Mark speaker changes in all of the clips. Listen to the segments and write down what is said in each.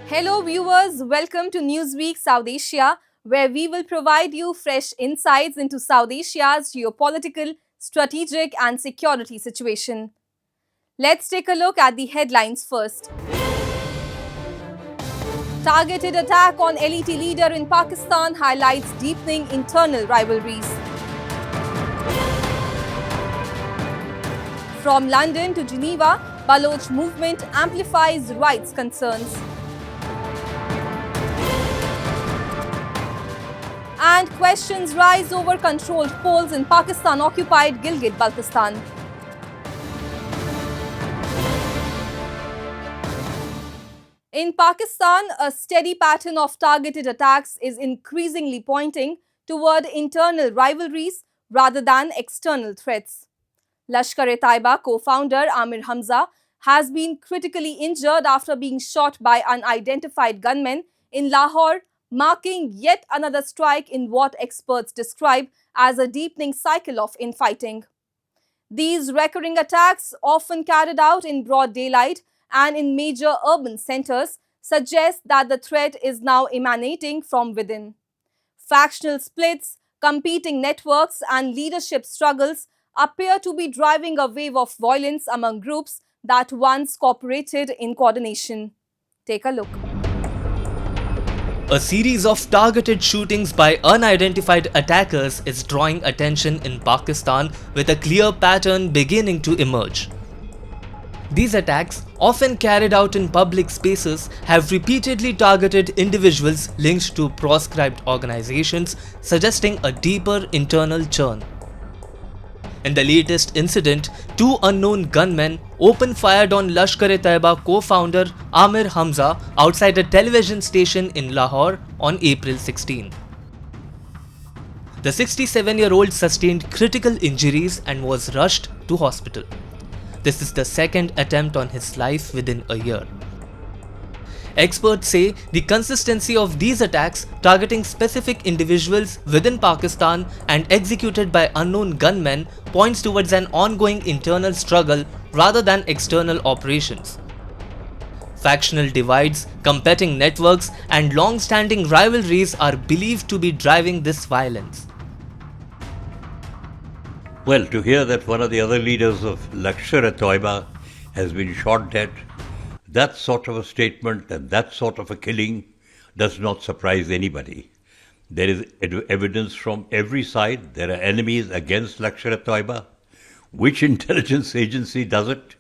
Speaker 1: Hello viewers, welcome to Newsweek South Asia, where we will provide you fresh insights into South Asia's geopolitical, strategic and security situation. Let's take a look at the headlines first. Targeted attack on LET leader in Pakistan highlights deepening internal rivalries. From London to Geneva, Baloch movement amplifies rights concerns. And questions rise over controlled polls in Pakistan-occupied Gilgit-Baltistan. In Pakistan, a steady pattern of targeted attacks is increasingly pointing toward internal rivalries rather than external threats. Lashkar-e-Taiba co-founder Amir Hamza has been critically injured after being shot by unidentified gunmen in Lahore, marking yet another strike in what experts describe as a deepening cycle of infighting. These recurring attacks, often carried out in broad daylight and in major urban centers, suggest that the threat is now emanating from within. Factional splits, competing networks, and leadership struggles appear to be driving a wave of violence among groups that once cooperated in coordination. Take a look.
Speaker 2: A series of targeted shootings by unidentified attackers is drawing attention in Pakistan, with a clear pattern beginning to emerge. These attacks, often carried out in public spaces, have repeatedly targeted individuals linked to proscribed organizations, suggesting a deeper internal churn. In the latest incident, two unknown gunmen opened fire on Lashkar-e-Taiba co-founder Amir Hamza outside a television station in Lahore on April 16. The 67-year-old sustained critical injuries and was rushed to hospital. This is the second attempt on his life within a year. Experts say the consistency of these attacks targeting specific individuals within Pakistan and executed by unknown gunmen points towards an ongoing internal struggle rather than external operations. Factional divides, competing networks, and long-standing rivalries are believed to be driving this violence.
Speaker 3: Well, to hear that one of the other leaders of Lashkar-e-Taiba has been shot dead, that sort of a statement and that sort of a killing does not surprise anybody. There is evidence from every side. There are enemies against Lashkar-e-Taiba. Which intelligence agency does it?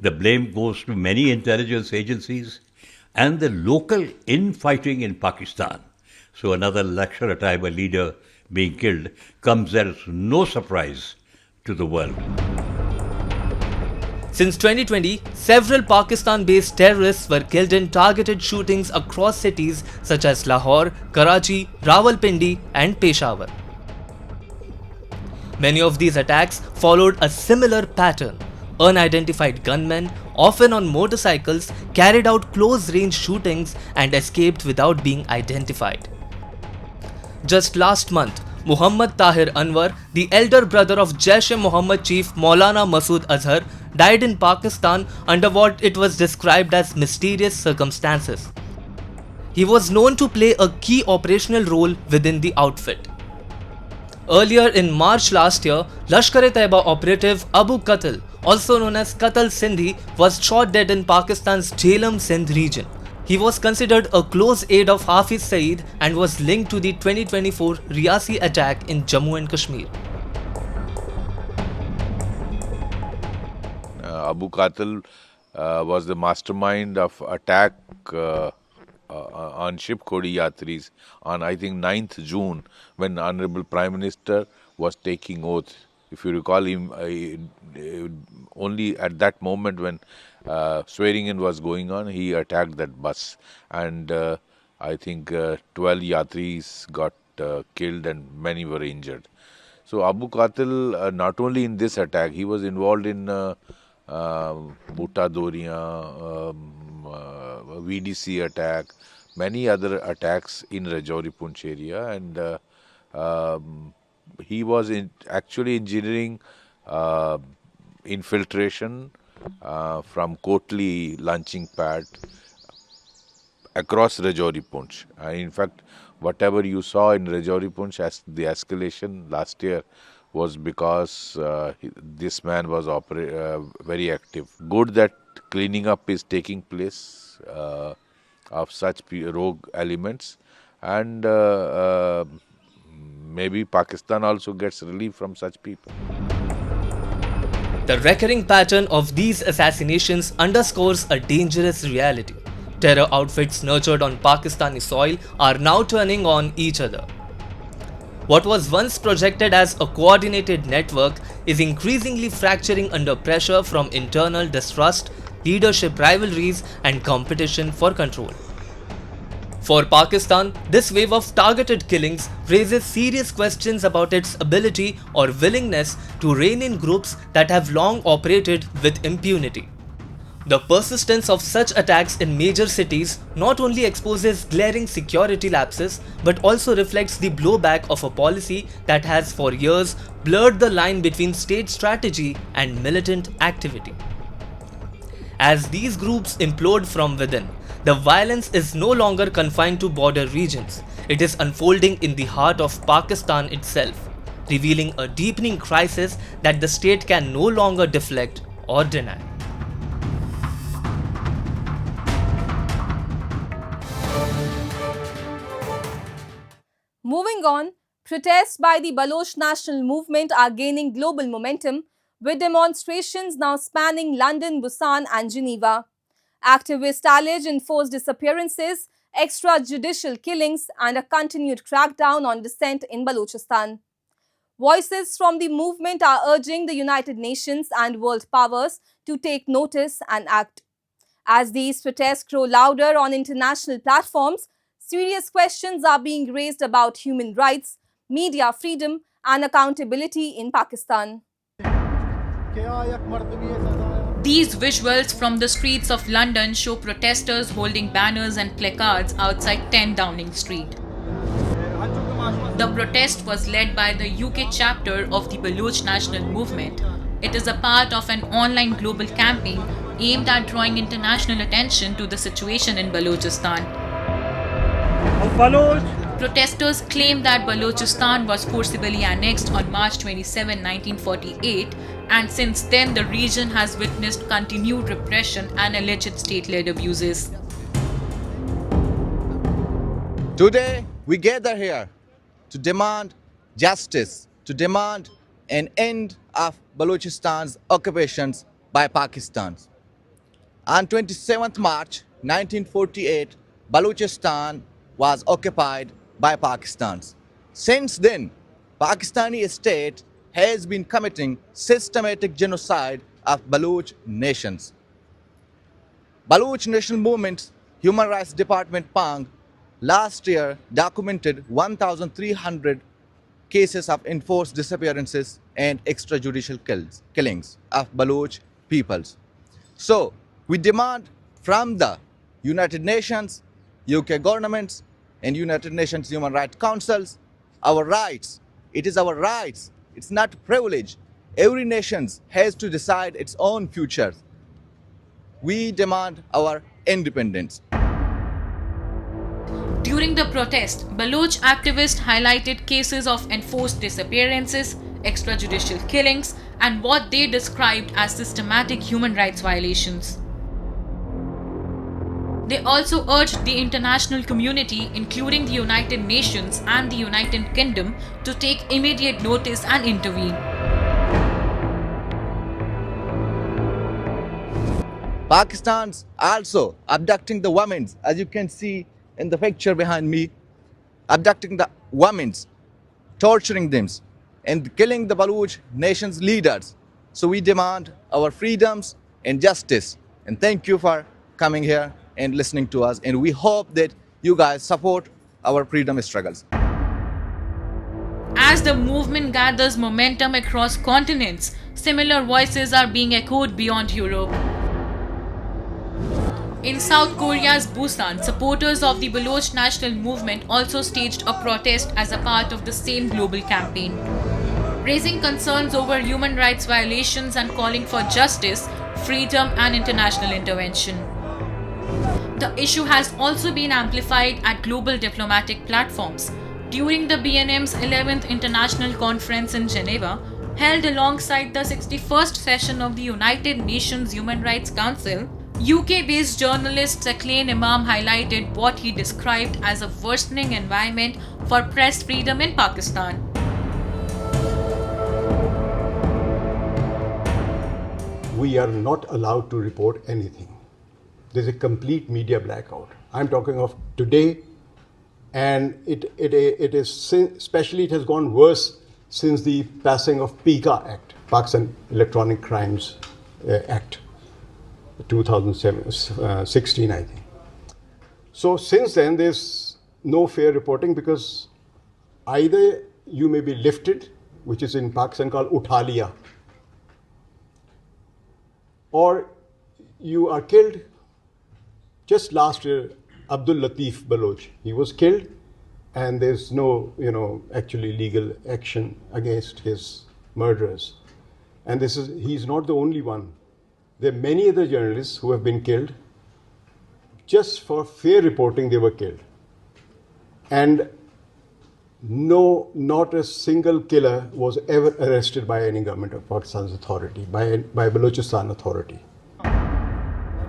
Speaker 3: The blame goes to many intelligence agencies and the local infighting in Pakistan. So another Lashkar-e-Taiba leader being killed comes as no surprise to the world.
Speaker 2: Since 2020, several Pakistan-based terrorists were killed in targeted shootings across cities such as Lahore, Karachi, Rawalpindi and Peshawar. Many of these attacks followed a similar pattern. Unidentified gunmen, often on motorcycles, carried out close-range shootings and escaped without being identified. Just last month, Muhammad Tahir Anwar, the elder brother of Jaish-e-Mohammed chief Maulana Masood Azhar, died in Pakistan under what it was described as mysterious circumstances. He was known to play a key operational role within the outfit. Earlier in March last year, Lashkar-e-Taiba operative Abu Qatl, also known as Qatl Sindhi, was shot dead in Pakistan's Jhelum Sindh region. He was considered a close aide of Hafiz Saeed and was linked to the 2024 Riyasi attack in Jammu and Kashmir.
Speaker 4: Abu Qatil was the mastermind of attack on ship Khodi Yatris on I think 9th June when Honorable Prime Minister was taking oath. If you recall him, only at that moment when swearing in was going on, he attacked that bus and I think 12 Yatris got killed and many were injured. So Abu Qatil, not only in this attack, he was involved in Bhutta Doria, VDC attack, many other attacks in Rajouri Poonch area, and he was actually engineering infiltration from Kotli launching pad across Rajouri Poonch. In fact, whatever you saw in Rajouri Poonch as the escalation last year was because this man was very active. Good that cleaning up is taking place of such rogue elements, and maybe Pakistan also gets relief from such people.
Speaker 2: The recurring pattern of these assassinations underscores a dangerous reality. Terror outfits nurtured on Pakistani soil are now turning on each other. What was once projected as a coordinated network is increasingly fracturing under pressure from internal distrust, leadership rivalries, and competition for control. For Pakistan, this wave of targeted killings raises serious questions about its ability or willingness to rein in groups that have long operated with impunity. The persistence of such attacks in major cities not only exposes glaring security lapses but also reflects the blowback of a policy that has for years blurred the line between state strategy and militant activity. As these groups implode from within, the violence is no longer confined to border regions. It is unfolding in the heart of Pakistan itself, revealing a deepening crisis that the state can no longer deflect or deny.
Speaker 1: Moving on, protests by the Baloch National Movement are gaining global momentum, with demonstrations now spanning London, Busan and Geneva. Activists allege enforced disappearances, extrajudicial killings and a continued crackdown on dissent in Balochistan. Voices from the movement are urging the United Nations and world powers to take notice and act. As these protests grow louder on international platforms, serious questions are being raised about human rights, media freedom and accountability in Pakistan.
Speaker 5: These visuals from the streets of London show protesters holding banners and placards outside 10 Downing Street. The protest was led by the UK chapter of the Baloch National Movement. It is a part of an online global campaign aimed at drawing international attention to the situation in Balochistan. Protesters claim that Balochistan was forcibly annexed on March 27, 1948, and since then the region has witnessed continued repression and alleged state-led abuses.
Speaker 6: Today, we gather here to demand justice, to demand an end of Balochistan's occupations by Pakistan. On 27th March 1948, Balochistan was occupied by Pakistan. Since then, Pakistani state has been committing systematic genocide of Baloch nations. Baloch National Movement's Human Rights Department PANG last year documented 1,300 cases of enforced disappearances and extrajudicial killings of Baloch peoples. So, we demand from the United Nations, UK governments, and United Nations Human Rights Councils our rights. It is our rights. It's not privilege. Every nation has to decide its own future. We demand our independence.
Speaker 5: During the protest, Baloch activists highlighted cases of enforced disappearances, extrajudicial killings, and what they described as systematic human rights violations. They also urged the international community, including the United Nations and the United Kingdom, to take immediate notice and intervene.
Speaker 6: Pakistan's also abducting the women, as you can see in the picture behind me, abducting the women, torturing them, and killing the Baloch nation's leaders. So we demand our freedoms and justice. And thank you for coming here and listening to us. And we hope that you guys support our freedom struggles.
Speaker 5: As the movement gathers momentum across continents, similar voices are being echoed beyond Europe. In South Korea's Busan, supporters of the Baloch National Movement also staged a protest as a part of the same global campaign, raising concerns over human rights violations and calling for justice, freedom and international intervention. The issue has also been amplified at global diplomatic platforms. During the BNM's 11th International Conference in Geneva, held alongside the 61st session of the United Nations Human Rights Council, UK-based journalist Saqlain Imam highlighted what he described as a worsening environment for press freedom in Pakistan.
Speaker 7: We are not allowed to report anything. There's a complete media blackout. I'm talking of today, and it is especially it has gone worse since the passing of PICA Act, Pakistan Electronic Crimes Act, 2016, I think. So since then, there's no fair reporting because either you may be lifted, which is in Pakistan called Utha Liya, or you are killed. Just last year, Abdul Latif Baloch, he was killed, and there's no, actually legal action against his murderers. And he's not the only one. There are many other journalists who have been killed. Just for fair reporting, they were killed. And no, not a single killer was ever arrested by any government of Pakistan's authority, by Balochistan authority.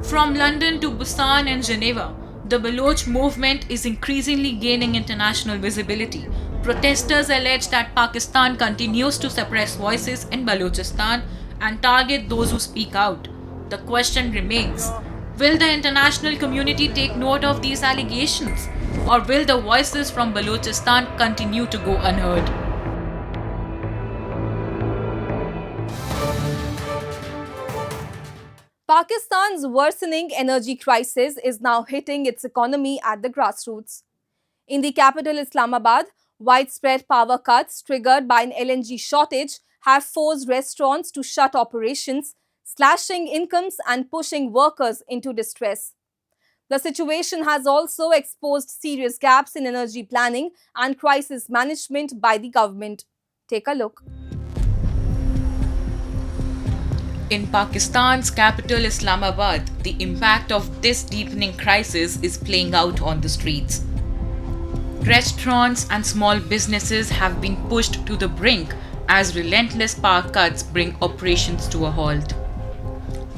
Speaker 5: From London to Busan and Geneva, the Baloch movement is increasingly gaining international visibility. Protesters allege that Pakistan continues to suppress voices in Balochistan and target those who speak out. The question remains, will the international community take note of these allegations, or will the voices from Balochistan continue to go unheard?
Speaker 1: Pakistan's worsening energy crisis is now hitting its economy at the grassroots. In the capital Islamabad, widespread power cuts triggered by an LNG shortage have forced restaurants to shut operations, slashing incomes and pushing workers into distress. The situation has also exposed serious gaps in energy planning and crisis management by the government. Take a look.
Speaker 5: In Pakistan's capital Islamabad, the impact of this deepening crisis is playing out on the streets. Restaurants and small businesses have been pushed to the brink as relentless power cuts bring operations to a halt.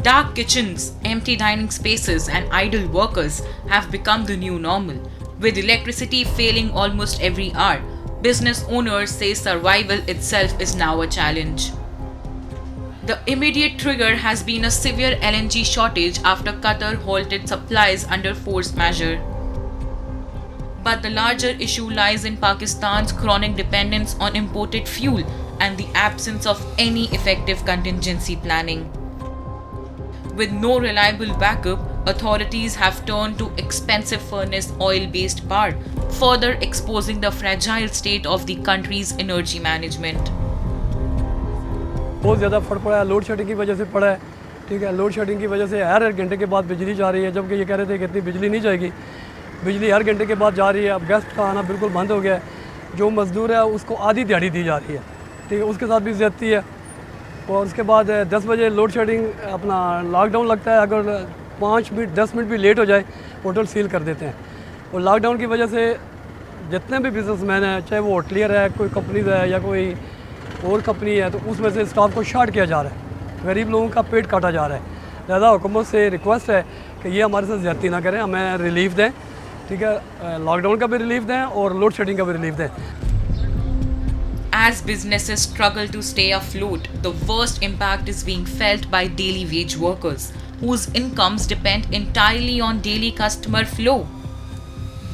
Speaker 5: Dark kitchens, empty dining spaces, and idle workers have become the new normal. With electricity failing almost every hour, business owners say survival itself is now a challenge. The immediate trigger has been a severe LNG shortage after Qatar halted supplies under force majeure. But the larger issue lies in Pakistan's chronic dependence on imported fuel and the absence of any effective contingency planning. With no reliable backup, authorities have turned to expensive furnace oil-based power, further exposing the fragile state of the country's energy management.
Speaker 8: बहुत ज़्यादा फर्क पड़ा है, load shedding की वजह से पड़ा है, ठीक है। लोड शेडिंग की वजह से हर घंटे के बाद बिजली जा रही है, जबकि ये कह रहे थे कि इतनी बिजली नहीं जाएगी। बिजली हर घंटे के बाद जा रही है। अब गेस्ट का आना बिल्कुल बंद हो गया है। जो मज़दूर है उसको आधी दिहाड़ी दी जा रही है, ठीक है, उसके साथ भी ज़्यादती है। और उसके बाद 10 बजे लोड शेडिंग अपना लॉकडाउन लगता है। अगर 5 मिनट 10 मिनट भी लेट हो जाए, होटल सील कर देते हैं। और लॉकडाउन की वजह से जितने भी बिजनेसमैन हैं, चाहे वो होटलियर है, कोई कंपनीज है या कोई और कंपनी है, तो उसमें से स्टाफ को शार्ट किया जा रहा है। गरीब लोगों का पेट काटा जा रहा है। लिहाजा हुकूमत से रिक्वेस्ट है कि ये हमारे साथ ज़्यादती ना करें, हमें रिलीफ दें, ठीक है, लॉकडाउन का भी रिलीफ दें और लोड शेडिंग का भी रिलीफ दें।
Speaker 5: As businesses struggle to stay afloat, the worst impact is being felt by daily wage workers, whose incomes depend entirely on daily customer flow.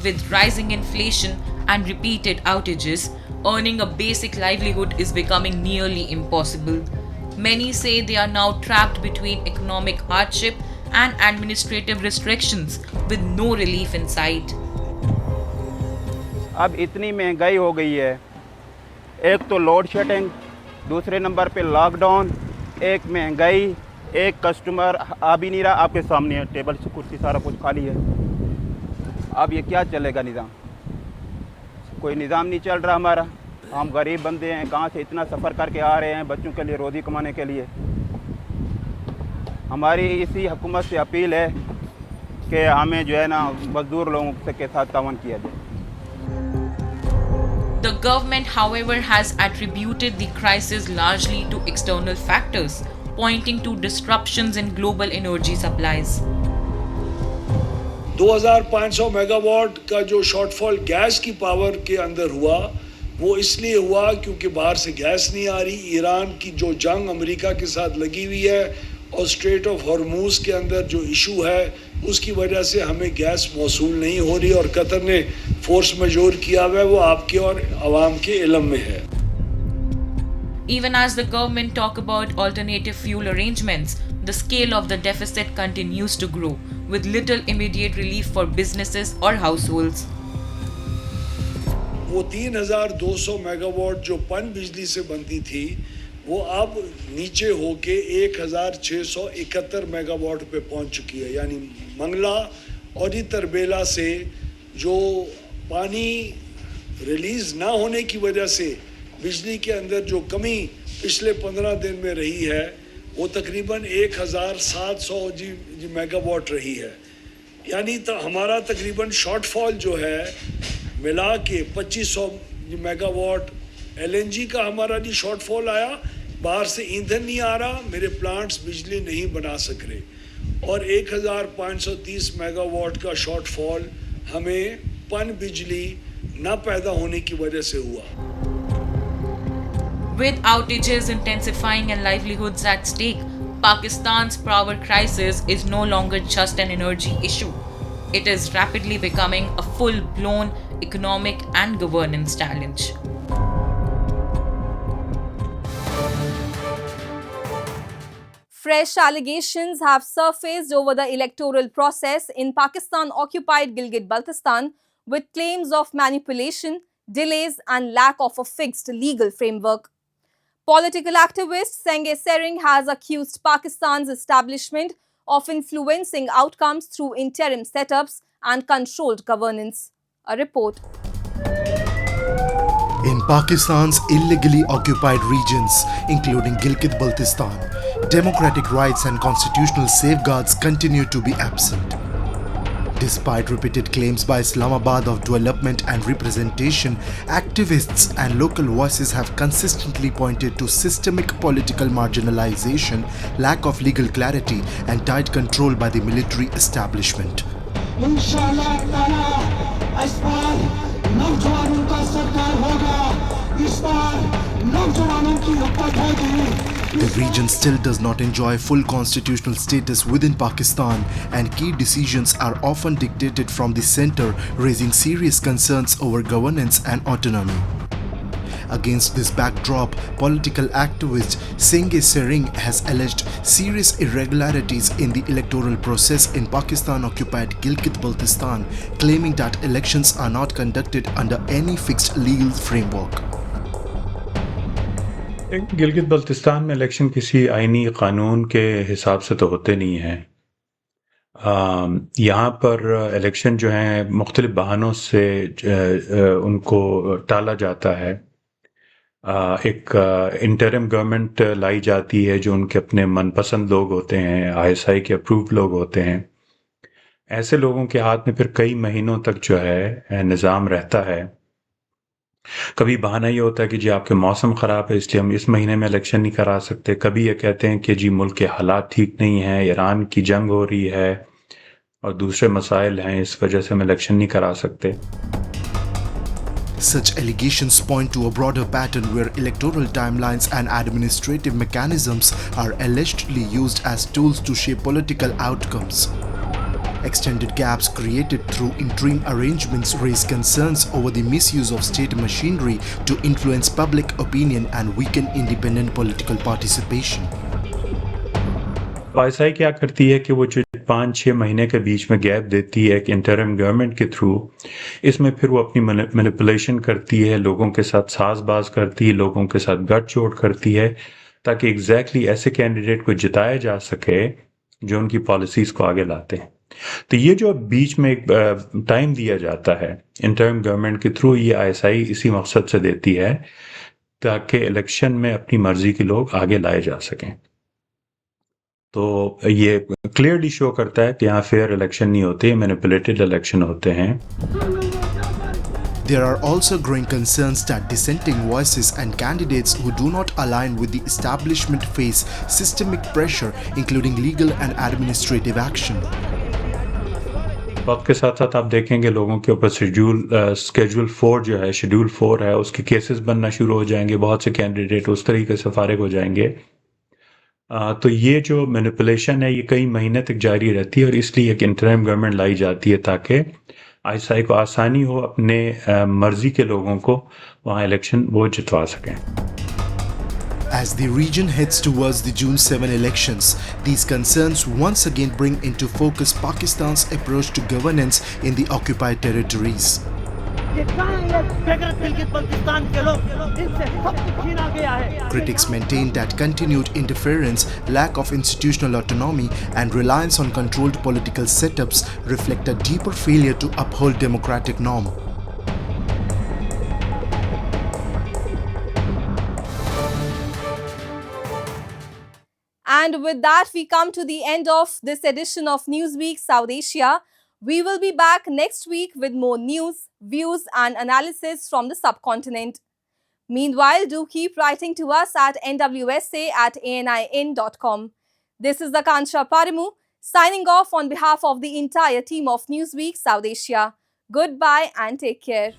Speaker 5: With rising inflation and repeated outages, earning a basic livelihood is becoming nearly impossible. Many say they are now trapped between economic hardship and administrative restrictions with no relief in sight.
Speaker 9: अब इतनी महंगाई हो गई है, एक तो load shedding, दूसरे number पे लॉकडाउन, एक महंगाई, एक कस्टमर आ भी नहीं रहा। आपके सामने है, टेबल से कुर्सी सारा कुछ खाली है। अब ये क्या चलेगा निज़ाम? कोई निज़ाम नहीं चल रहा हमारा। हम गरीब बंदे हैं, कहाँ से इतना सफ़र करके आ रहे हैं बच्चों के लिए रोज़ी कमाने के लिए। हमारी इसी हुकूमत से अपील है कि हमें जो है ना मजदूर लोगों के साथ तावन किया जाए।
Speaker 5: The government, however, has attributed the crisis largely to external factors, pointing to disruptions in global energy supplies.
Speaker 10: 2500 megawatt का जो शॉर्टफॉल गैस की पावर के अंदर हुआ वो इसलिए हुआ क्योंकि बाहर से गैस नहीं आ रही। ईरान की जो जंग अमेरिका के साथ लगी हुई है और स्ट्रेट ऑफ हॉर्मूज के अंदर जो इशू है उसकी वजह से हमें गैस मौसूल नहीं हो रही और कतर ने फोर्स मेजोर किया हुआ है, वो आपके और आवाम के इल्म में है।
Speaker 5: Even as the government talk about alternative fuel arrangements, the scale of the deficit continues to grow, with little immediate relief for businesses or households.
Speaker 10: वो 3200 मेगावाट जो पन बिजली से बनती थी वो अब नीचे होके 1671 मेगावाट पे पहुंच चुकी है। यानी मंगला और ही तरबेला से जो पानी रिलीज ना होने की वजह से बिजली के अंदर जो कमी पिछले 15 दिन में रही है वो तकरीबन 1700 मेगावाट रही है। यानी हमारा तकरीबन शॉर्टफॉल जो है मिला के 2500 मेगावाट एलएनजी का हमारा जी शॉर्टफॉल आया। बाहर से ईंधन नहीं आ रहा, मेरे प्लांट्स बिजली नहीं बना सक रहे और 1530 मेगावाट का शॉर्टफॉल हमें पन बिजली ना पैदा होने की वजह से हुआ।
Speaker 5: With outages intensifying and livelihoods at stake, Pakistan's power crisis is no longer just an energy issue. It is rapidly becoming a full-blown economic and governance challenge.
Speaker 1: Fresh allegations have surfaced over the electoral process in Pakistan-occupied Gilgit-Baltistan, with claims of manipulation, delays and lack of a fixed legal framework. Political activist Sengay Sering has accused Pakistan's establishment of influencing outcomes through interim setups and controlled governance. A report.
Speaker 11: In Pakistan's illegally occupied regions, including Gilgit-Baltistan, democratic rights and constitutional safeguards continue to be absent. Despite repeated claims by Islamabad of development and representation, activists and local voices have consistently pointed to systemic political marginalization, lack of legal clarity, and tight control by the military establishment. The region still does not enjoy full constitutional status within Pakistan, and key decisions are often dictated from the center, raising serious concerns over governance and autonomy. Against this backdrop, political activist Sengay Sering has alleged serious irregularities in the electoral process in Pakistan-occupied Gilgit-Baltistan, claiming that elections are not conducted under any fixed legal framework.
Speaker 12: Gilgit Baltistan में election किसी आईनी कानून के हिसाब से तो होते नहीं हैं। यहाँ पर इलेक्शन जो हैं मुख्तलिफ बहानों से उनको टाला जाता है। एक इंटरिम गवर्नमेंट लाई जाती है जो उनके अपने मनपसंद लोग होते हैं, आईएसआई के अप्रूव्ड लोग होते हैं। ऐसे लोगों के हाथ में फिर कई महीनों तक जो है निज़ाम रहता है। कभी बहाना ये होता है कि जी आपके मौसम ख़राब है इसलिए हम इस महीने में इलेक्शन नहीं करा सकते। कभी ये कहते हैं कि जी मुल्क के हालात ठीक नहीं हैं, ईरान की जंग हो रही है और दूसरे मसाइल हैं, इस वजह से हम इलेक्शन नहीं करा सकते।
Speaker 11: Such allegations point to a broader pattern where electoral timelines and administrative mechanisms are allegedly used as tools to shape political outcomes. Extended gaps created through interim arrangements raise concerns over the misuse of state machinery to influence public opinion and weaken independent political participation.
Speaker 12: ISI क्या करती है कि वो जो 5-6 महीने के बीच में gap देती है एक इंटरिम गवर्नमेंट के थ्रू, इसमें फिर वो अपनी मैनिपुलेशन करती है, लोगों के साथ साजबाज करती है, लोगों के साथ गठजोड़ करती है ताकि एग्जैक्टली ऐसे कैंडिडेट को जिताया जा सके जो उनकी पॉलिसीज़ को आगे लाते हैं। तो ये जो बीच में एक टाइम दिया जाता है इंटरिम गवर्नमेंट के थ्रू, ये आईएसआई इसी मकसद से देती है ताकि इलेक्शन में अपनी मर्जी के लोग आगे लाए जा सकें। तो ये क्लियरली शो करता है कि यहाँ फेयर इलेक्शन नहीं होते, मैनिपुलेटेड इलेक्शन होते हैं।
Speaker 11: There are also growing concerns that dissenting voices and candidates who do not align with the establishment face systemic pressure, including legal and administrative action.
Speaker 12: वक्त के साथ साथ आप देखेंगे लोगों के ऊपर शेड्यूल 4 जो है, शेड्यूल 4 है, उसके केसेस बनना शुरू हो जाएंगे। बहुत से कैंडिडेट उस तरीके से फारिग हो जाएंगे। तो ये जो मैनिपुलेशन है ये कई महीने तक जारी रहती है और इसलिए एक इंटरिम गवर्नमेंट लाई जाती है ताकि आईएसआई को आसानी हो अपने मर्जी के लोगों को वहाँ इलेक्शन वो जितवा सकें।
Speaker 11: As the region heads towards the June 7 elections, these concerns once again bring into focus Pakistan's approach to governance in the occupied territories. Critics maintain that continued interference, lack of institutional autonomy, and reliance on controlled political setups reflect a deeper failure to uphold democratic norm.
Speaker 1: And with that, we come to the end of this edition of Newsweek South Asia. We will be back next week with more news, views, and analysis from the subcontinent. Meanwhile, do keep writing to us at nwsa@anin.com. This is Akansha Parimu signing off on behalf of the entire team of Newsweek South Asia. Goodbye and take care.